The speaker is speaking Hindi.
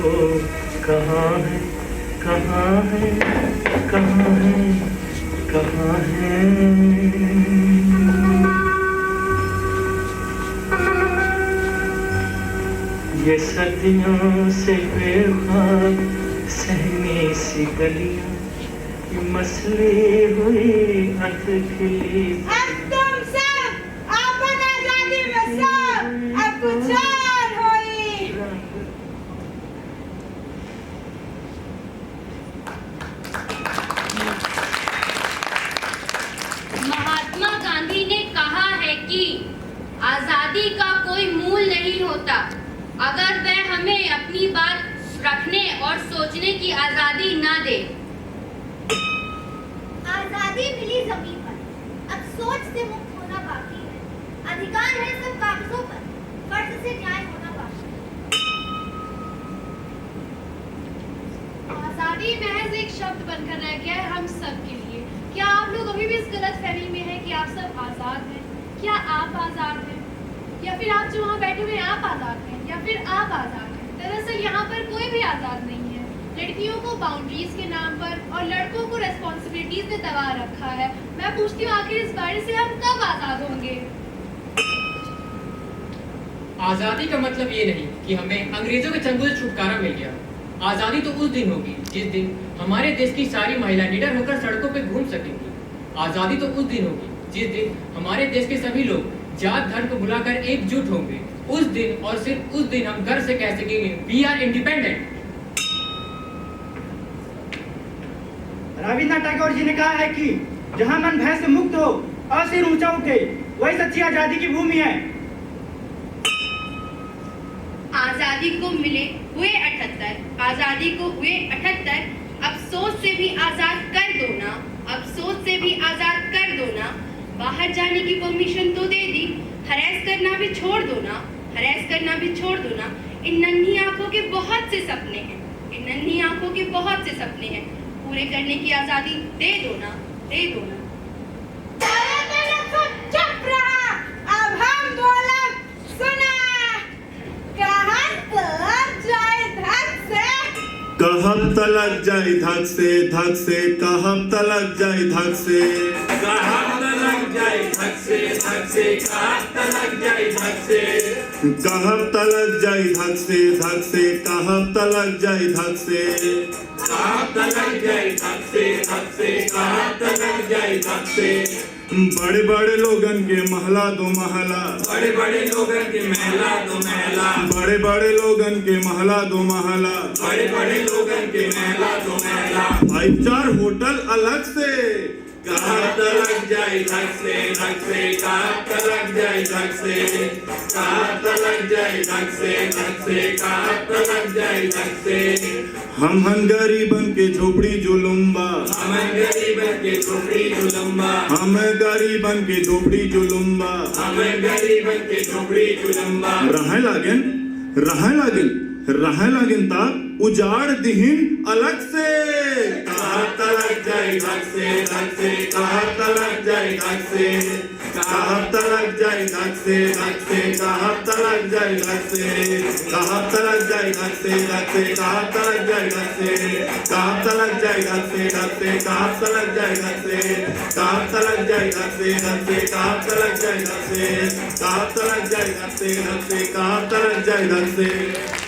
कहाँ है कहाँ है कहाँ है कहाँ है। ये सदियों से बेख्वाब सहमी सी गलियां, ये मसले हुई अधखली। एकदम सब आपन आजादी में सब अब कुछ और होई। महात्मा गांधी ने कहा है कि आजादी का कोई मूल नहीं होता अगर वह हमें अपनी बात रखने और सोचने की आजादी ना दे। आजादी मिली जमीन पर, अब सोच से मुक्त होना बाकी है। अधिकार है सब कागजों पर, फर्ज से न्याय होना बाकी है। आजादी महज एक शब्द बनकर रह गया है हम सब के लिए। क्या आप लोग अभी भी इस गलत फहमी में हैं कि आप सब आजाद हैं? क्या आप आजाद हैं? या फिर आप जो वहाँ बैठे हुए हैं आप आजाद हैं? या फिर आप आजाद हैं? दरअसल यहाँ पर कोई भी आजाद नहीं है। लड़कियों को बाउंड्रीज के नाम पर और लड़कों को रेस्पॉन्सिबिलिटीज में दबा रखा है। मैं पूछती हूँ आखिर इस बारे से हम कब आजाद होंगे? आजादी का मतलब ये नहीं कि हमें अंग्रेजों के चंगुल से छुटकारा मिल गया। आजादी तो उस दिन होगी जिस दिन हमारे देश की सारी महिला निडर होकर सड़कों पे घूम सकेंगी। आजादी तो उस दिन होगी जिस दिन हमारे देश के सभी लोग जात धर्म को भुलाकर एकजुट होंगे। उस दिन और सिर्फ उस दिन हम गर्व से कह सकेंगे we are independent. Rabindranath Tagore ji ने कहा है कि जहां मन भय से मुक्त हो और सिर ऊंचा उठे वही सच्ची आजादी की भूमि है। आजादी को मिले हुए 78, आजादी को हुए 78, अफसोस से भी आजाद कर दो ना, अफसोस से भी आजाद कर दो ना। बाहर जाने की परमिशन तो दे दी, हरेस करना भी छोड़ दो ना, हरेस करना भी छोड़ दो ना। इन नन्ही आंखों के बहुत से सपने हैं, इन नन्ही आंखों के बहुत से सपने हैं, पूरे करने की आजादी दे दो ना, दे दो ना। चुप रहा, अब हम बोला सुना। कहाँ तक जाए धक से, कहब तलक जाए धक से, धक से कहब तलक जाए धक से, कहब तलक जाए धक से, धक से कहब तलक जाए धक से, कहब तलक जाए धक से, धक से कहब तलक जाए धक से, कहब तलक जाए धक से, धक से कहब तलक जाए धक से। बड़े बड़े लोगन के महला दो महला, बड़े बड़े लोगन के महला दो महला, बड़े बड़े लोगन के महला दो महला, बड़े बड़े लोगन के महला दो महला। 5-4 होटल अलग से, कहब तलक जाए धक से, धक से कहब तलक जाए धक से, कहब तलक जाए धक से, धक से कहब तलक जाए धक से। हम गरीबन के झोपड़ी जुलुम्बा, हम गरीबन के झोपड़ी जुलम्बा, हम गरीबन के झोपड़ी जुलुम्बा। हम गरीबन के झोपड़ी जुलम्बा। रहे लागन रहे लागन रहे लागन ता उजाड़ दिहिन अलग से। कहब तलक जाए धक से, धक से कहब तलक जाए धक से, कहब तलक जाए धक से, धक से कहब तलक जाए धक से, कहब तलक जाए धक से, धक से कहब तलक जाए धक से, कहब तलक जाए धक से, धक से कहब तलक जाए धक से, कहब तलक जाए धक से, धक से कहब तलक जाए धक से, कहब तलक जाए धक से, धक से कहब तलक जाए धक से।